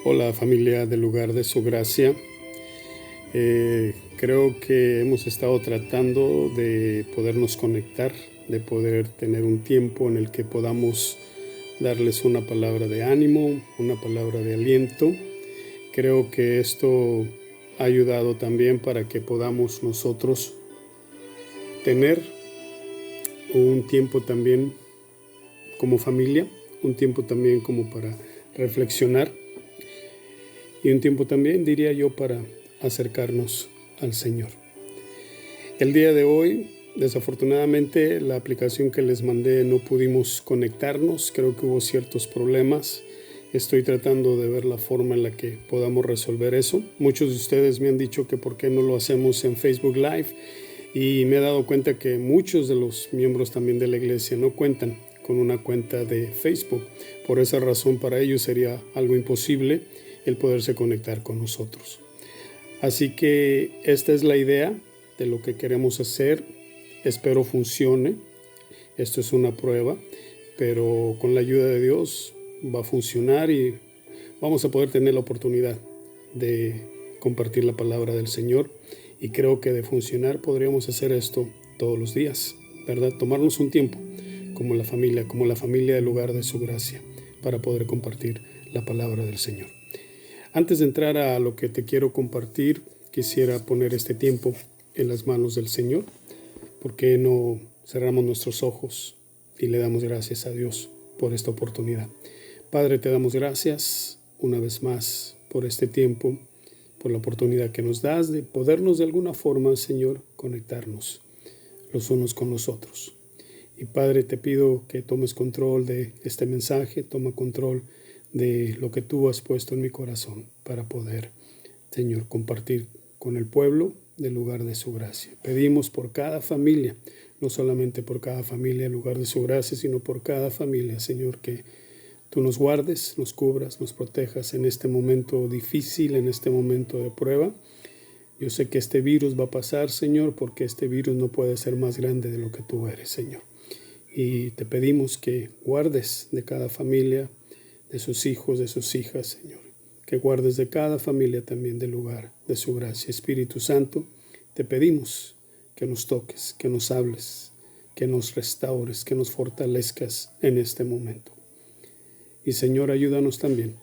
Hola familia del lugar de su gracia. Creo que hemos estado tratando de podernos conectar, de poder tener un tiempo en el que podamos darles una palabra de ánimo, una palabra de aliento. Creo que esto ha ayudado también para que podamos nosotros tener un tiempo también como familia, un tiempo también como para reflexionar y un tiempo también, diría yo, para acercarnos al Señor. El día de hoy, desafortunadamente, la aplicación que les mandé no pudimos conectarnos. Creo que hubo ciertos problemas. Estoy tratando de ver la forma en la que podamos resolver eso. Muchos de ustedes me han dicho que por qué no lo hacemos en Facebook Live, y me he dado cuenta que muchos de los miembros también de la iglesia no cuentan con una cuenta de Facebook. Por esa razón, para ellos sería algo imposible el poderse conectar con nosotros. Así que esta es la idea de lo que queremos hacer. Espero funcione. Esto es una prueba, pero con la ayuda de Dios va a funcionar y vamos a poder tener la oportunidad de compartir la palabra del Señor. Y creo que de funcionar podríamos hacer esto todos los días, ¿verdad? Tomarnos un tiempo como la familia del lugar de su gracia, para poder compartir la palabra del Señor. Antes de entrar a lo que te quiero compartir, quisiera poner este tiempo en las manos del Señor. ¿Por qué no cerramos nuestros ojos y le damos gracias a Dios por esta oportunidad? Padre, te damos gracias una vez más por este tiempo, por la oportunidad que nos das de podernos de alguna forma, Señor, conectarnos los unos con los otros. Y Padre, te pido que tomes control de este mensaje, toma control de lo que tú has puesto en mi corazón para poder, Señor, compartir con el pueblo del lugar de su gracia. Pedimos por cada familia, no solamente por cada familia del lugar de su gracia, sino por cada familia, Señor, que tú nos guardes, nos cubras, nos protejas en este momento difícil, en este momento de prueba. Yo sé que este virus va a pasar, Señor, porque este virus no puede ser más grande de lo que tú eres, Señor. Y te pedimos que guardes de cada familia, de sus hijos, de sus hijas, Señor. Que guardes de cada familia también del lugar de su gracia. Espíritu Santo, te pedimos que nos toques, que nos hables, que nos restaures, que nos fortalezcas en este momento. Y Señor, ayúdanos también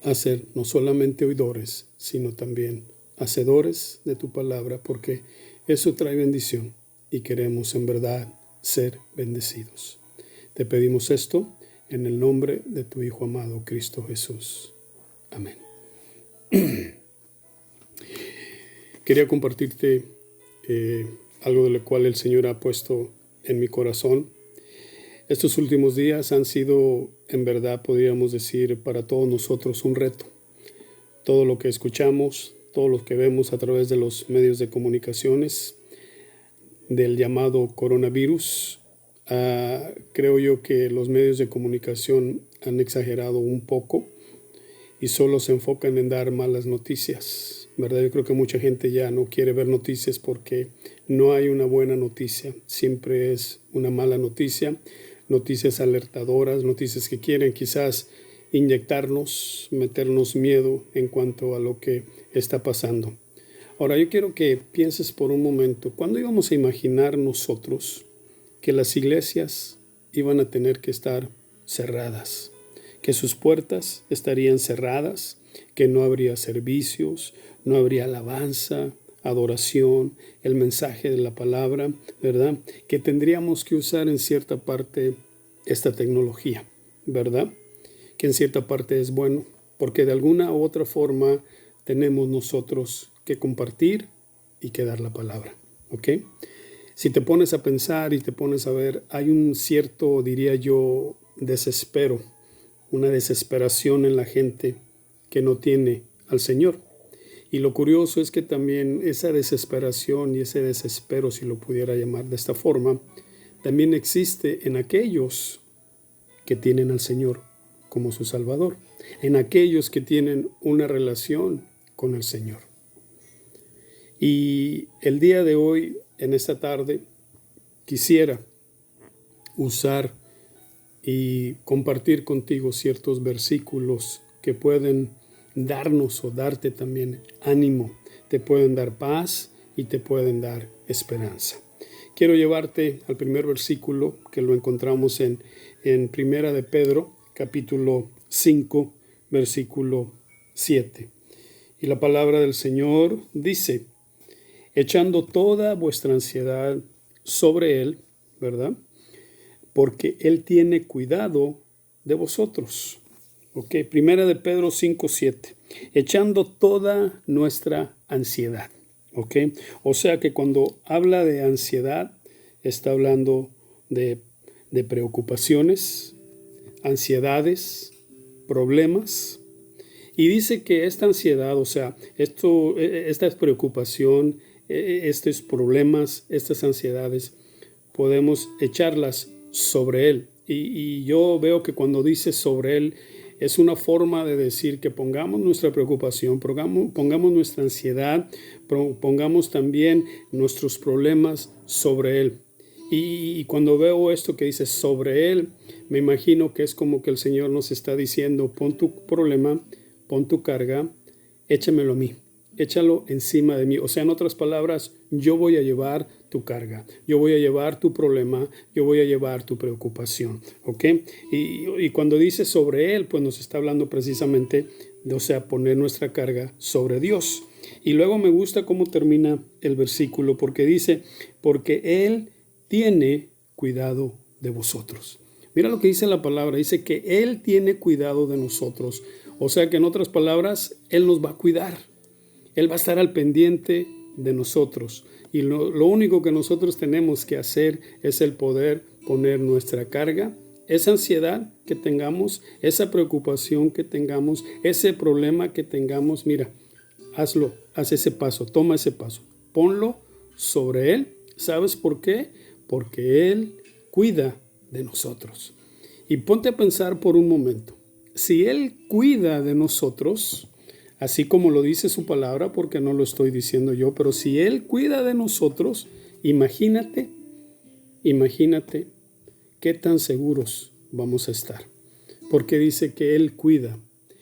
a ser no solamente oidores, sino también hacedores de tu palabra, porque eso trae bendición y queremos en verdad ser bendecidos. Te pedimos esto en el nombre de tu Hijo amado, Cristo Jesús. Amén. Quería compartirte algo de lo cual el Señor ha puesto en mi corazón. Estos últimos días han sido, en verdad, podríamos decir, para todos nosotros un reto. Todo lo que escuchamos, todo lo que vemos a través de los medios de comunicaciones del llamado coronavirus, creo yo que los medios de comunicación han exagerado un poco y solo se enfocan en dar malas noticias, ¿verdad? Yo creo que mucha gente ya no quiere ver noticias porque no hay una buena noticia, siempre es una mala noticia, noticias alertadoras, noticias que quieren quizás inyectarnos, meternos miedo en cuanto a lo que está pasando. Ahora yo quiero que pienses por un momento, ¿cuándo íbamos a imaginar nosotros que las iglesias iban a tener que estar cerradas? Que sus puertas estarían cerradas, que no habría servicios, no habría alabanza, adoración, el mensaje de la palabra, ¿verdad? Que tendríamos que usar en cierta parte esta tecnología, ¿verdad? Que en cierta parte es bueno, porque de alguna u otra forma tenemos nosotros que compartir y que dar la palabra, ¿ok? Si te pones a pensar y te pones a ver, hay un cierto, diría yo, desespero, una desesperación en la gente que no tiene al Señor. Y lo curioso es que también esa desesperación y ese desespero, si lo pudiera llamar de esta forma, también existe en aquellos que tienen al Señor como su Salvador, en aquellos que tienen una relación con el Señor. Y el día de hoy, en esta tarde, quisiera usar y compartir contigo ciertos versículos que pueden darnos o darte también ánimo, te pueden dar paz y te pueden dar esperanza. Quiero llevarte al primer versículo que lo encontramos en Primera de Pedro, capítulo 5, versículo 7. Y la palabra del Señor dice: echando toda vuestra ansiedad sobre Él, ¿verdad? Porque Él tiene cuidado de vosotros. Ok, Primera de Pedro 5, 7. Echando toda nuestra ansiedad. Ok, o sea que cuando habla de ansiedad, está hablando de preocupaciones, ansiedades, problemas. Y dice que esta ansiedad, o sea, esta preocupación, estos problemas, estas ansiedades, podemos echarlas sobre Él. Y yo veo que cuando dice sobre Él, es una forma de decir que pongamos nuestra preocupación, pongamos nuestra ansiedad, pongamos también nuestros problemas sobre Él. Y cuando veo esto que dice sobre Él, me imagino que es como que el Señor nos está diciendo: pon tu problema, pon tu carga, échamelo a mí, échalo encima de mí. O sea, en otras palabras, yo voy a llevar tu carga, yo voy a llevar tu problema, yo voy a llevar tu preocupación, ¿ok? Y cuando dice sobre Él, pues nos está hablando precisamente de, o sea, poner nuestra carga sobre Dios. Y luego me gusta cómo termina el versículo, porque dice: porque Él tiene cuidado de vosotros. Mira lo que dice la palabra, dice que Él tiene cuidado de nosotros. O sea que en otras palabras, Él nos va a cuidar. Él va a estar al pendiente de nosotros. Y lo único que nosotros tenemos que hacer es el poder poner nuestra carga, esa ansiedad que tengamos, esa preocupación que tengamos, ese problema que tengamos. Mira, hazlo, haz ese paso, toma ese paso, ponlo sobre Él. ¿Sabes por qué? Porque Él cuida de nosotros. Y ponte a pensar por un momento. Si Él cuida de nosotros, así como lo dice su palabra, porque no lo estoy diciendo yo, pero si Él cuida de nosotros, imagínate qué tan seguros vamos a estar. Porque dice que Él cuida,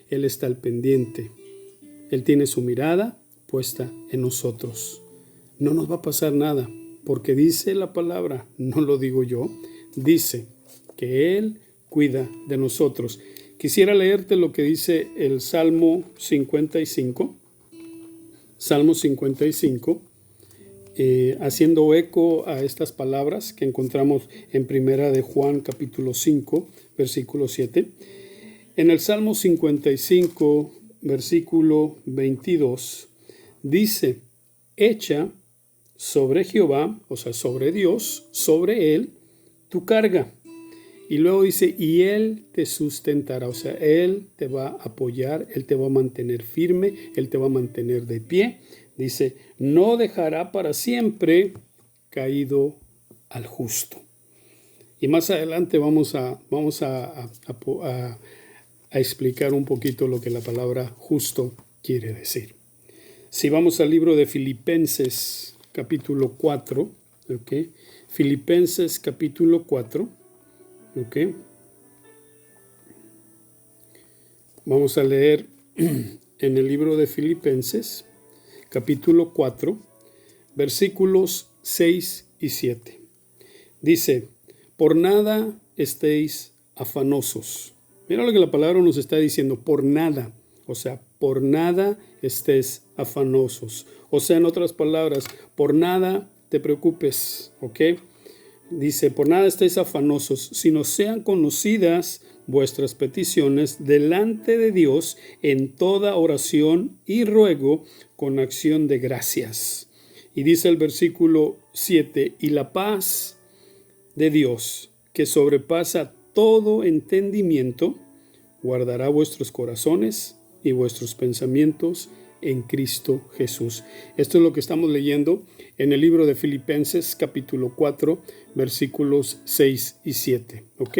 Él está al pendiente, Él tiene su mirada puesta en nosotros. No nos va a pasar nada, porque dice la palabra, no lo digo yo, dice que Él cuida de nosotros. Quisiera leerte lo que dice el Salmo 55. Salmo 55, haciendo eco a estas palabras que encontramos en Primera de Juan, capítulo 5, versículo 7. En el Salmo 55, versículo 22, dice: echa sobre Jehová, o sea, sobre Dios, sobre Él, tu carga. Y luego dice: y Él te sustentará, o sea, Él te va a apoyar, Él te va a mantener firme, Él te va a mantener de pie. Dice: no dejará para siempre caído al justo. Y más adelante vamos a explicar un poquito lo que la palabra justo quiere decir. Si vamos al libro de Filipenses, capítulo 4, ¿ok? Filipenses, capítulo 4, ¿ok? Vamos a leer en el libro de Filipenses, capítulo 4, versículos 6 y 7. Dice: por nada estéis afanosos. Mira lo que la palabra nos está diciendo: por nada. O sea, por nada estés afanosos. O sea, en otras palabras, por nada te preocupes, ¿ok? Dice: por nada estéis afanosos, sino sean conocidas vuestras peticiones delante de Dios en toda oración y ruego con acción de gracias. Y dice el versículo 7: y la paz de Dios, que sobrepasa todo entendimiento, guardará vuestros corazones y vuestros pensamientos en Cristo Jesús. Esto es lo que estamos leyendo en el libro de Filipenses, capítulo 4, versículos 6 y 7. ¿Ok?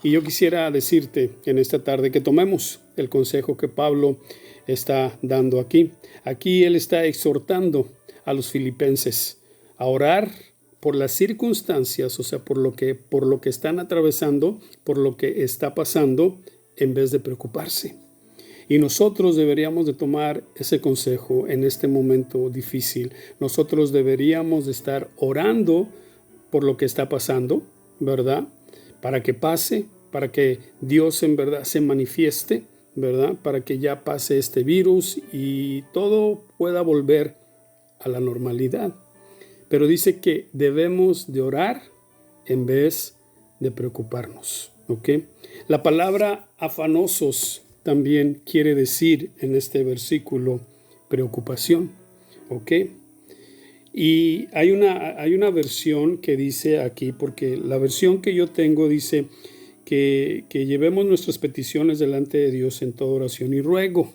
Y yo quisiera decirte en esta tarde que tomemos el consejo que Pablo está dando aquí. Aquí él está exhortando a los filipenses a orar por las circunstancias, o sea, por lo que están atravesando, por lo que está pasando, en vez de preocuparse. Y nosotros deberíamos de tomar ese consejo en este momento difícil. Nosotros deberíamos de estar orando por lo que está pasando, ¿verdad? Para que pase, para que Dios en verdad se manifieste, ¿verdad? Para que ya pase este virus y todo pueda volver a la normalidad. Pero dice que debemos de orar en vez de preocuparnos, ¿ok? La palabra afanosos también quiere decir en este versículo preocupación, ¿ok? Y hay una versión que dice aquí, porque la versión que yo tengo dice que llevemos nuestras peticiones delante de Dios en toda oración y ruego.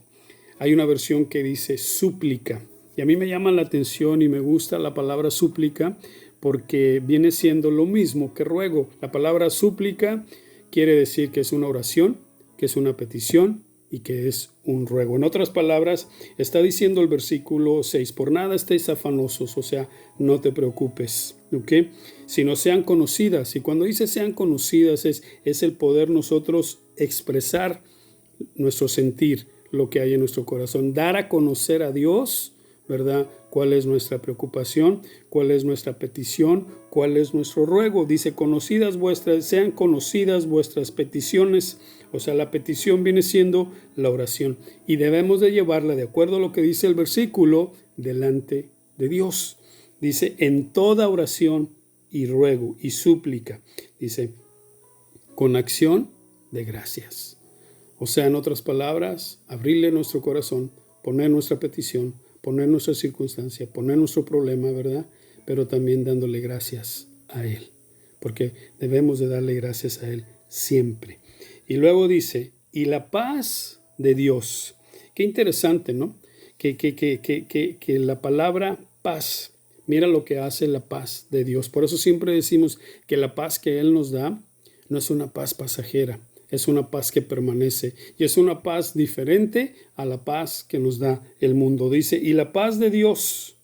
Hay una versión que dice súplica. Y a mí me llama la atención y me gusta la palabra súplica porque viene siendo lo mismo que ruego. La palabra súplica quiere decir que es una oración, que es una petición y que es un ruego. En otras palabras, está diciendo el versículo 6, por nada estéis afanosos, o sea, no te preocupes, ¿ok? Sino sean conocidas. Y cuando dice sean conocidas es el poder nosotros expresar nuestro sentir, lo que hay en nuestro corazón, dar a conocer a Dios, ¿verdad? ¿Cuál es nuestra preocupación? ¿Cuál es nuestra petición? ¿Cuál es nuestro ruego? Dice, sean conocidas vuestras peticiones. O sea, la petición viene siendo la oración. Y debemos de llevarla, de acuerdo a lo que dice el versículo, delante de Dios. Dice, en toda oración y ruego y súplica. Dice, con acción de gracias. O sea, en otras palabras, abrirle nuestro corazón, poner nuestra petición, poner nuestra circunstancia, poner nuestro problema, ¿verdad? Pero también dándole gracias a Él, porque debemos de darle gracias a Él siempre. Y luego dice, y la paz de Dios. Qué interesante, ¿no? Que la palabra paz, mira lo que hace la paz de Dios. Por eso siempre decimos que la paz que Él nos da no es una paz pasajera. Es una paz que permanece y es una paz diferente a la paz que nos da el mundo. Dice, y la paz de Dios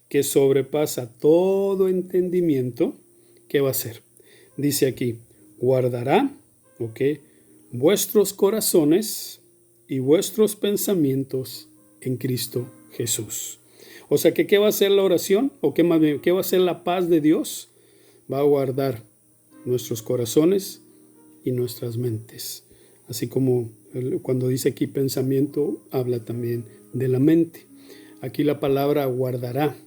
que sobrepasa todo entendimiento, ¿qué va a hacer? Dice aquí, guardará, ¿ok? Vuestros corazones y vuestros pensamientos en Cristo Jesús. O sea, que ¿qué va a hacer la oración? ¿O qué va a hacer la paz de Dios? Va a guardar nuestros corazones y nuestras mentes. Así como cuando dice aquí pensamiento, habla también de la mente. Aquí la palabra guardará.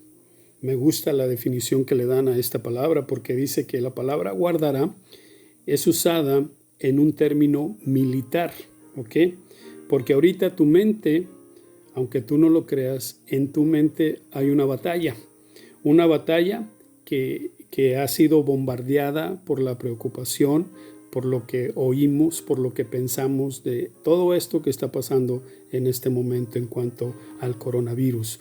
Me gusta la definición que le dan a esta palabra porque dice que la palabra guardará es usada en un término militar, ¿ok? Porque ahorita tu mente, aunque tú no lo creas, en tu mente hay una batalla que ha sido bombardeada por la preocupación, por lo que oímos, por lo que pensamos de todo esto que está pasando en este momento en cuanto al coronavirus.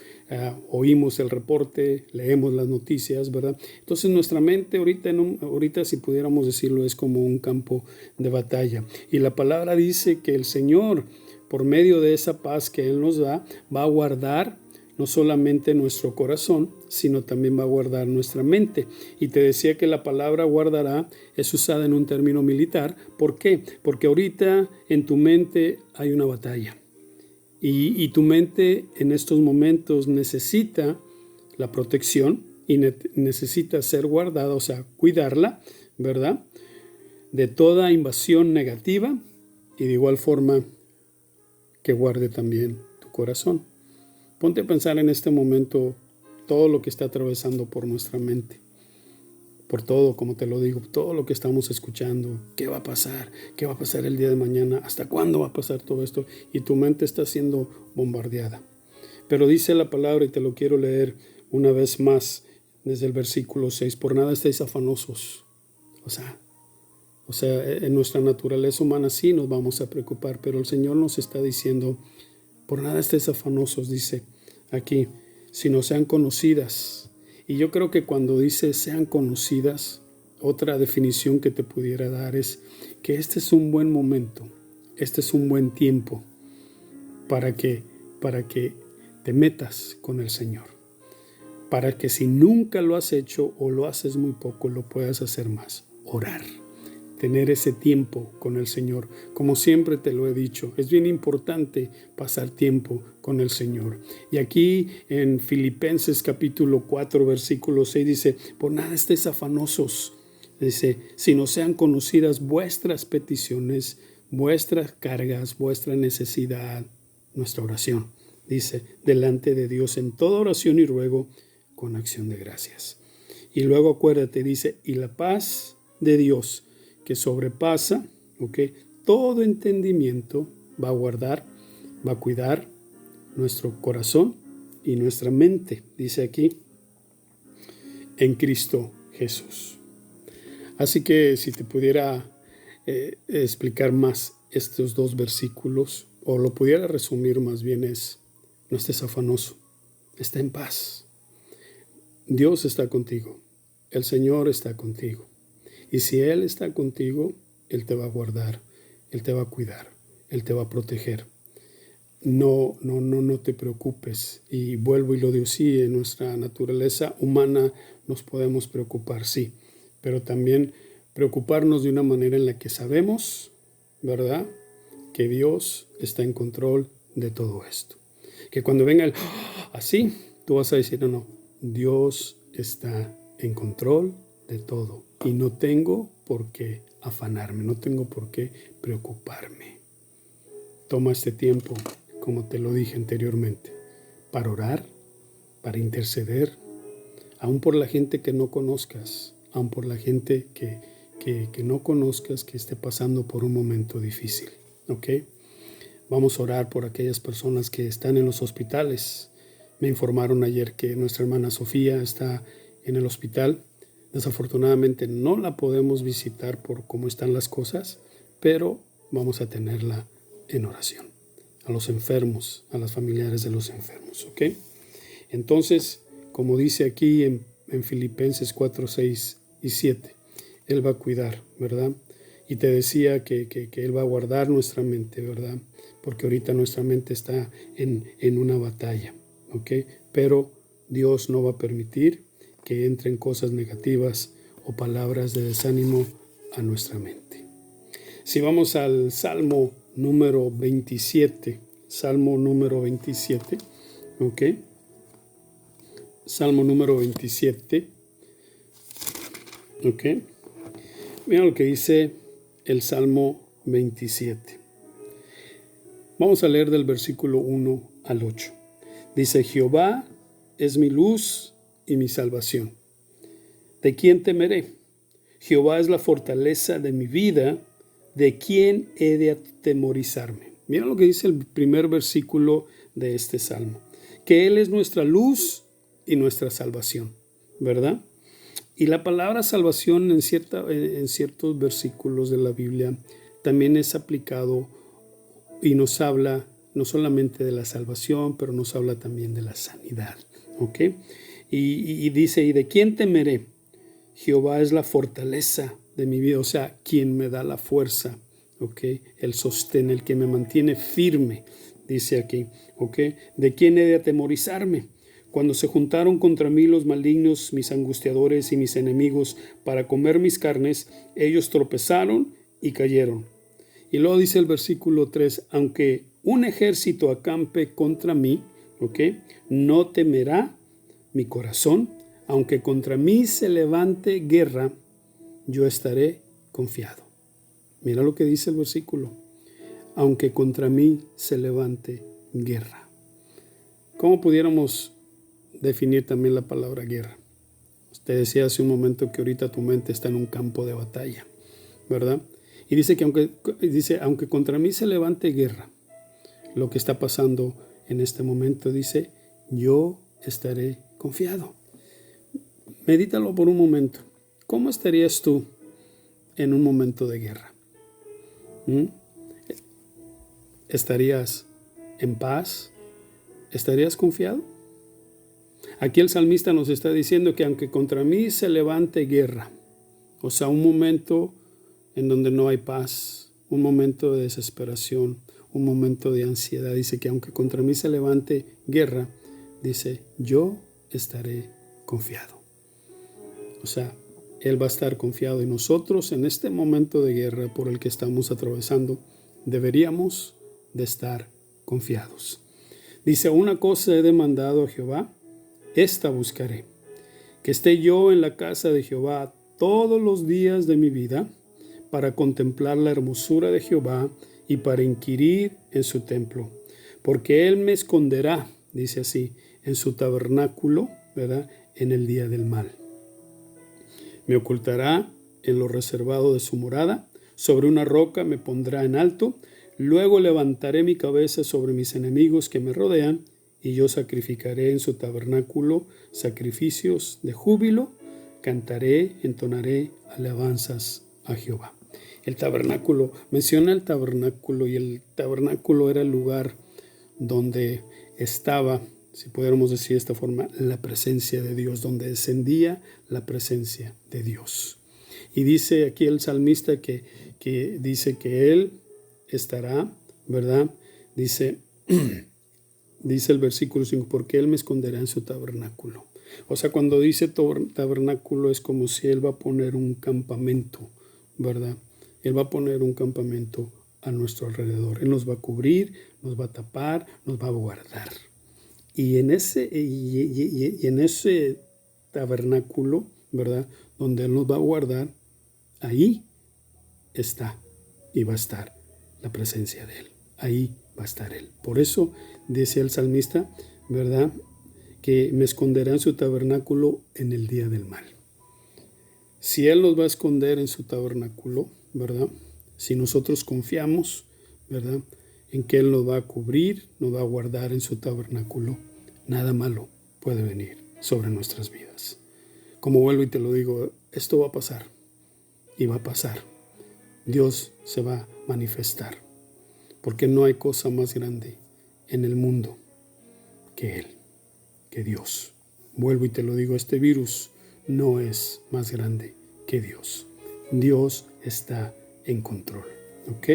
Oímos el reporte, leemos las noticias, ¿verdad? Entonces nuestra mente ahorita, si pudiéramos decirlo, es como un campo de batalla. Y la palabra dice que el Señor, por medio de esa paz que Él nos da, va a guardar no solamente nuestro corazón, sino también va a guardar nuestra mente. Y te decía que la palabra guardará es usada en un término militar. ¿Por qué? Porque ahorita en tu mente hay una batalla. Y tu mente en estos momentos necesita la protección y necesita ser guardada, o sea, cuidarla, ¿verdad? De toda invasión negativa y de igual forma que guarde también tu corazón. Ponte a pensar en este momento todo lo que está atravesando por nuestra mente. Por todo, como te lo digo, todo lo que estamos escuchando. ¿Qué va a pasar? ¿Qué va a pasar el día de mañana? ¿Hasta cuándo va a pasar todo esto? Y tu mente está siendo bombardeada. Pero dice la palabra, y te lo quiero leer una vez más desde el versículo 6. Por nada estéis afanosos. O sea, en nuestra naturaleza humana sí nos vamos a preocupar, pero el Señor nos está diciendo, por nada estéis afanosos, dice aquí, sino sean conocidas. Y yo creo que cuando dice sean conocidas, otra definición que te pudiera dar es que este es un buen momento, este es un buen tiempo para que te metas con el Señor. Para que si nunca lo has hecho o lo haces muy poco, lo puedas hacer más. Orar. tener ese tiempo con el Señor. Como siempre te lo he dicho, es bien importante pasar tiempo con el Señor. Y aquí en Filipenses capítulo 4, versículo 6 dice, por nada estéis afanosos, dice, sino sean conocidas vuestras peticiones, vuestras cargas, vuestra necesidad, nuestra oración. Dice, delante de Dios en toda oración y ruego con acción de gracias. Y luego acuérdate, dice, y la paz de Dios que sobrepasa, todo entendimiento, va a guardar, va a cuidar nuestro corazón y nuestra mente, dice aquí, en Cristo Jesús. Así que si te pudiera explicar más estos dos versículos, o lo pudiera resumir más bien es, no estés afanoso, está en paz. Dios está contigo, el Señor está contigo. Y si Él está contigo, Él te va a guardar, Él te va a cuidar, Él te va a proteger. No te preocupes. Y vuelvo y lo digo, sí, en nuestra naturaleza humana nos podemos preocupar, sí, pero también preocuparnos de una manera en la que sabemos, ¿verdad?, que Dios está en control de todo esto. Que cuando venga el así, tú vas a decir, no, Dios está en control de todo y no tengo por qué afanarme, no tengo por qué preocuparme. Toma este tiempo, como te lo dije anteriormente, para orar, para interceder, aún por la gente que no conozcas, aún por la gente que no conozcas, que esté pasando por un momento difícil, ¿ok? Vamos a orar por aquellas personas que están en los hospitales. Me informaron ayer que nuestra hermana Sofía está en el hospital. Desafortunadamente no la podemos visitar por cómo están las cosas, pero vamos a tenerla en oración. A los enfermos, a las familiares de los enfermos, ¿ok? Entonces, como dice aquí en Filipenses 4, 6 y 7, Él va a cuidar, ¿verdad? Y te decía que Él va a guardar nuestra mente, ¿verdad? Porque ahorita nuestra mente está en una batalla, ¿ok? Pero Dios no va a permitir que entren cosas negativas o palabras de desánimo a nuestra mente. Si vamos al Salmo número 27, Salmo número 27, ¿ok? Salmo número 27, ¿ok? Mira lo que dice el Salmo 27. Vamos a leer del versículo 1 al 8. Dice, Jehová es mi luz y mi salvación. ¿De quién temeré? Jehová es la fortaleza de mi vida. ¿De quién he de atemorizarme? Mira lo que dice el primer versículo de este salmo. Que Él es nuestra luz y nuestra salvación, ¿verdad? Y la palabra salvación en ciertos versículos de la Biblia también es aplicado y nos habla no solamente de la salvación, pero nos habla también de la sanidad, ¿ok? Y dice, ¿y de quién temeré? Jehová es la fortaleza de mi vida, o sea, quien me da la fuerza, ¿ok? El sostén, el que me mantiene firme, dice aquí, ¿ok? ¿De quién he de atemorizarme? Cuando se juntaron contra mí los malignos, mis angustiadores y mis enemigos, para comer mis carnes, ellos tropezaron y cayeron. Y luego dice el versículo 3, aunque un ejército acampe contra mí, ¿ok?, no temerá mi corazón, aunque contra mí se levante guerra, yo estaré confiado. Mira lo que dice el versículo, aunque contra mí se levante guerra. ¿Cómo pudiéramos definir también la palabra guerra? Usted decía hace un momento que ahorita tu mente está en un campo de batalla, ¿verdad? Y dice que aunque contra mí se levante guerra, lo que está pasando en este momento, dice, yo estaré confiado. Medítalo por un momento. ¿Cómo estarías tú en un momento de guerra? ¿Estarías en paz? ¿Estarías confiado? Aquí el salmista nos está diciendo que aunque contra mí se levante guerra, o sea, un momento en donde no hay paz, un momento de desesperación, un momento de ansiedad, dice que aunque contra mí se levante guerra, dice, yo estaré confiado. O sea, Él va a estar confiado en nosotros en este momento de guerra por el que estamos atravesando. Deberíamos de estar confiados. Dice, una cosa he demandado a Jehová, esta buscaré, que esté yo en la casa de Jehová todos los días de mi vida, para contemplar la hermosura de Jehová y para inquirir en su templo. Porque Él me esconderá, dice así, en su tabernáculo, ¿verdad?, en el día del mal. Me ocultará en lo reservado de su morada, sobre una roca me pondrá en alto, luego levantaré mi cabeza sobre mis enemigos que me rodean, y yo sacrificaré en su tabernáculo sacrificios de júbilo, cantaré, entonaré alabanzas a Jehová. El tabernáculo, menciona el tabernáculo, y el tabernáculo era el lugar donde estaba, si pudiéramos decir de esta forma, la presencia de Dios, donde descendía la presencia de Dios. Y dice aquí el salmista que dice que Él estará, ¿verdad? Dice el versículo 5, porque Él me esconderá en su tabernáculo. O sea, cuando dice tabernáculo es como si Él va a poner un campamento, ¿verdad? Él va a poner un campamento a nuestro alrededor. Él nos va a cubrir, nos va a tapar, nos va a guardar. Y en ese tabernáculo, ¿verdad?, donde Él nos va a guardar, ahí está y va a estar la presencia de Él. Ahí va a estar Él. Por eso decía el salmista, ¿verdad?, que me esconderá en su tabernáculo en el día del mal. Si Él nos va a esconder en su tabernáculo, ¿verdad?, si nosotros confiamos, ¿verdad?, en que Él nos va a cubrir, nos va a guardar en su tabernáculo, nada malo puede venir sobre nuestras vidas. Como vuelvo y te lo digo, esto va a pasar y va a pasar. Dios se va a manifestar, porque no hay cosa más grande en el mundo que Él, que Dios. Vuelvo y te lo digo, este virus no es más grande que Dios. Dios está en control, ¿ok?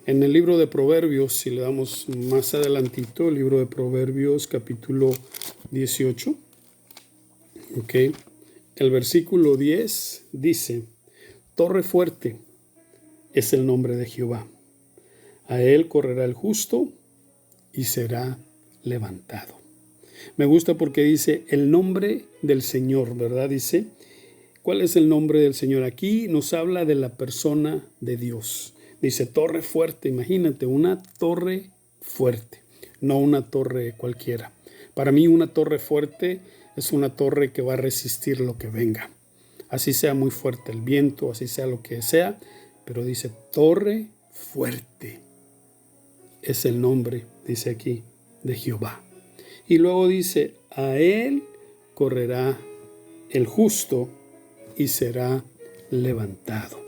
En el libro de Proverbios, si le damos más adelantito, el libro de Proverbios capítulo 18, ¿ok? El versículo 10 dice, torre fuerte es el nombre de Jehová. A él correrá el justo y será levantado. Me gusta porque dice el nombre del Señor, ¿verdad? Dice, ¿cuál es el nombre del Señor? Aquí nos habla de la persona de Dios. Dice torre fuerte, imagínate, una torre fuerte, no una torre cualquiera. Para mí una torre fuerte es una torre que va a resistir lo que venga. Así sea muy fuerte el viento, así sea lo que sea, pero dice torre fuerte. Es el nombre, dice aquí, de Jehová. Y luego dice, a él correrá el justo y será levantado.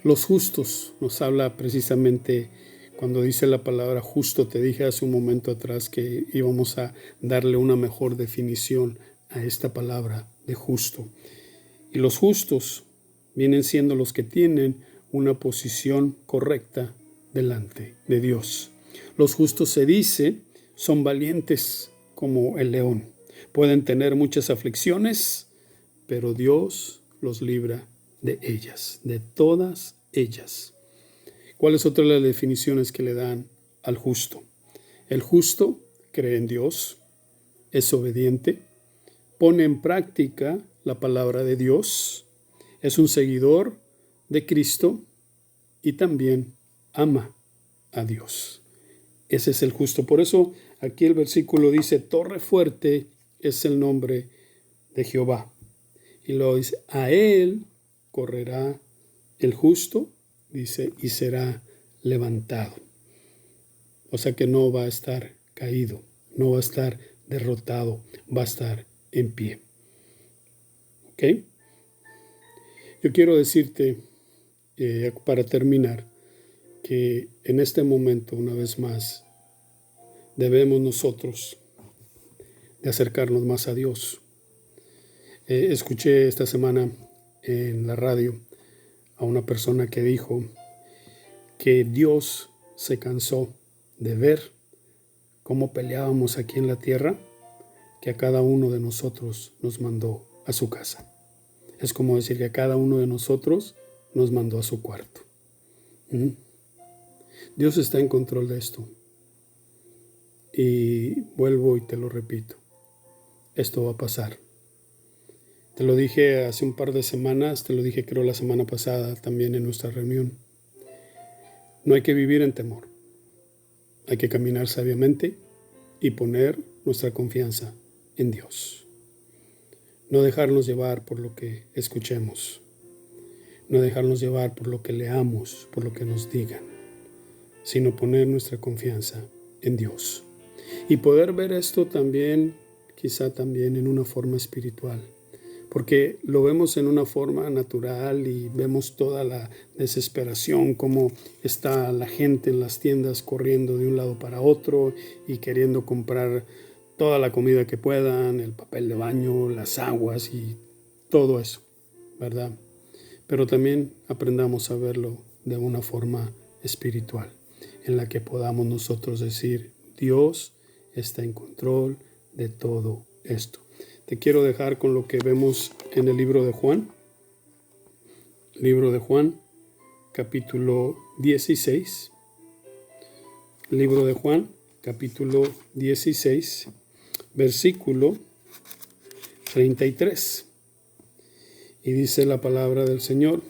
Los justos nos habla precisamente cuando dice la palabra justo. Te dije hace un momento atrás que íbamos a darle una mejor definición a esta palabra de justo. Y los justos vienen siendo los que tienen una posición correcta delante de Dios. Los justos, se dice, son valientes como el león. Pueden tener muchas aflicciones, pero Dios los libra de ellas, de todas ellas. ¿Cuál es otra de las definiciones que le dan al justo? El justo cree en Dios, es obediente, pone en práctica la palabra de Dios, es un seguidor de Cristo y también ama a Dios. Ese es el justo. Por eso aquí el versículo dice, torre fuerte es el nombre de Jehová. Y luego dice, a él correrá el justo, dice, y será levantado. O sea que no va a estar caído, no va a estar derrotado, va a estar en pie. ¿Ok? Yo quiero decirte, para terminar, que en este momento, una vez más, debemos nosotros de acercarnos más a Dios. Escuché esta semana en la radio a una persona que dijo que Dios se cansó de ver cómo peleábamos aquí en la tierra, que a cada uno de nosotros nos mandó a su casa. Es como decir que a cada uno de nosotros nos mandó a su cuarto. ¿Mm? Dios está en control de esto. Y vuelvo y te lo repito. Esto va a pasar. Te lo dije hace un par de semanas, te lo dije creo la semana pasada también en nuestra reunión. No hay que vivir en temor. Hay que caminar sabiamente y poner nuestra confianza en Dios. No dejarnos llevar por lo que escuchemos. No dejarnos llevar por lo que leamos, por lo que nos digan, sino poner nuestra confianza en Dios. Y poder ver esto también, quizá también en una forma espiritual, porque lo vemos en una forma natural y vemos toda la desesperación, cómo está la gente en las tiendas corriendo de un lado para otro y queriendo comprar toda la comida que puedan, el papel de baño, las aguas y todo eso, ¿verdad? Pero también aprendamos a verlo de una forma espiritual, en la que podamos nosotros decir, Dios está en control de todo esto. Te quiero dejar con lo que vemos en el libro de Juan. Libro de Juan, capítulo 16. Libro de Juan, capítulo 16, versículo 33. Y dice la palabra del Señor,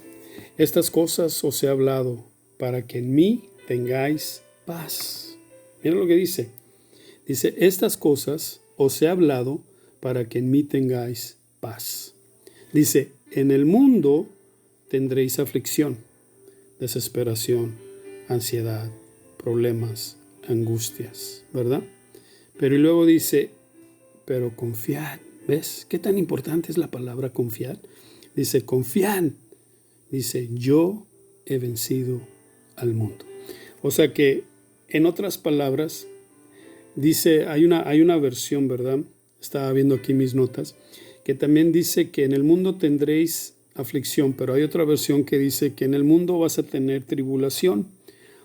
estas cosas os he hablado para que en mí tengáis paz. Mira lo que dice. Dice, estas cosas os he hablado para que en mí tengáis paz. Dice, en el mundo tendréis aflicción, desesperación, ansiedad, problemas, angustias, ¿verdad? Pero y luego dice, pero confiad. ¿Ves qué tan importante es la palabra confiar? Dice, confiad. Dice, yo he vencido al mundo. O sea que, en otras palabras, dice, hay una versión, ¿verdad? Estaba viendo aquí mis notas, que también dice que en el mundo tendréis aflicción, pero hay otra versión que dice que en el mundo vas a tener tribulación.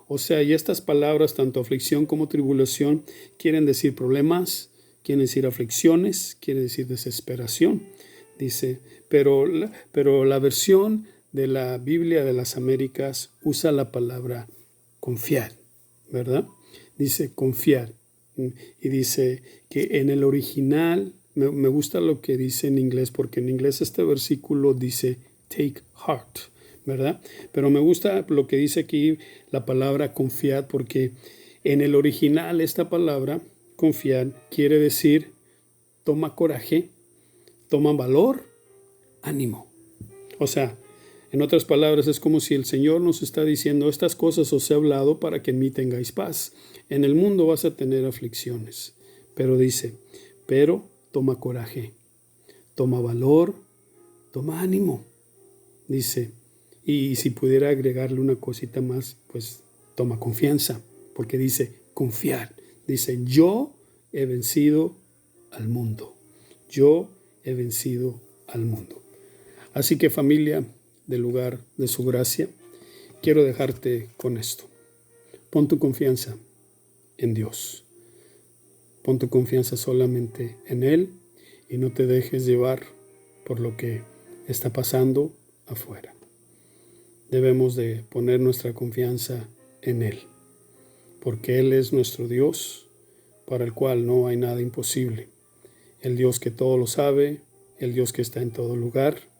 O sea, y estas palabras, tanto aflicción como tribulación, quieren decir problemas, quieren decir aflicciones, quieren decir desesperación. Dice, pero la versión de la Biblia de las Américas usa la palabra confiar, ¿verdad? Dice confiar. Y dice que en el original, me gusta lo que dice en inglés, porque en inglés este versículo dice take heart, ¿verdad? Pero me gusta lo que dice aquí la palabra confiar, porque en el original esta palabra confiar quiere decir toma coraje, toma valor, ánimo. O sea, en otras palabras, es como si el Señor nos está diciendo, estas cosas os he hablado para que en mí tengáis paz. En el mundo vas a tener aflicciones. Pero dice, pero toma coraje, toma valor, toma ánimo. Dice, y si pudiera agregarle una cosita más, pues toma confianza, porque dice, confiar. Dice, yo he vencido al mundo. Yo he vencido al mundo. Así que familia, del lugar de su gracia, quiero dejarte con esto. Pon tu confianza en Dios. Pon tu confianza solamente en Él y no te dejes llevar por lo que está pasando afuera. Debemos de poner nuestra confianza en Él, porque Él es nuestro Dios, para el cual no hay nada imposible. El Dios que todo lo sabe, el Dios que está en todo lugar,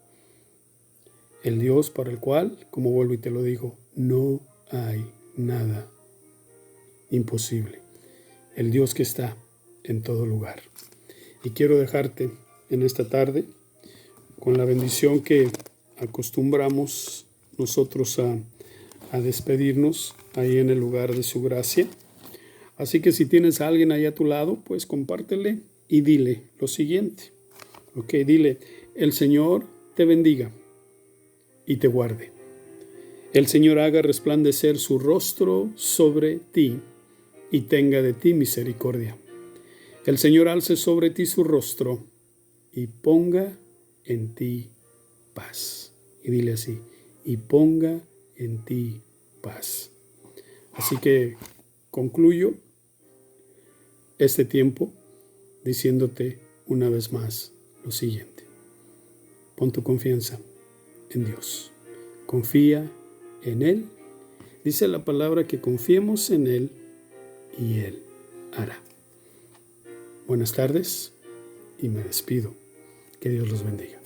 el Dios para el cual, como vuelvo y te lo digo, no hay nada imposible. El Dios que está en todo lugar. Y quiero dejarte en esta tarde con la bendición que acostumbramos nosotros a despedirnos ahí en el lugar de su gracia. Así que si tienes a alguien ahí a tu lado, pues compártele y dile lo siguiente. Ok, dile, el Señor te bendiga y te guarde. El Señor haga resplandecer su rostro sobre ti y tenga de ti misericordia. El Señor alce sobre ti su rostro y ponga en ti paz. Y dile así, y ponga en ti paz. Así que concluyo este tiempo diciéndote una vez más lo siguiente. Pon tu confianza en Dios. Confía en Él. Dice la palabra que confiemos en Él y Él hará. Buenas tardes y me despido. Que Dios los bendiga.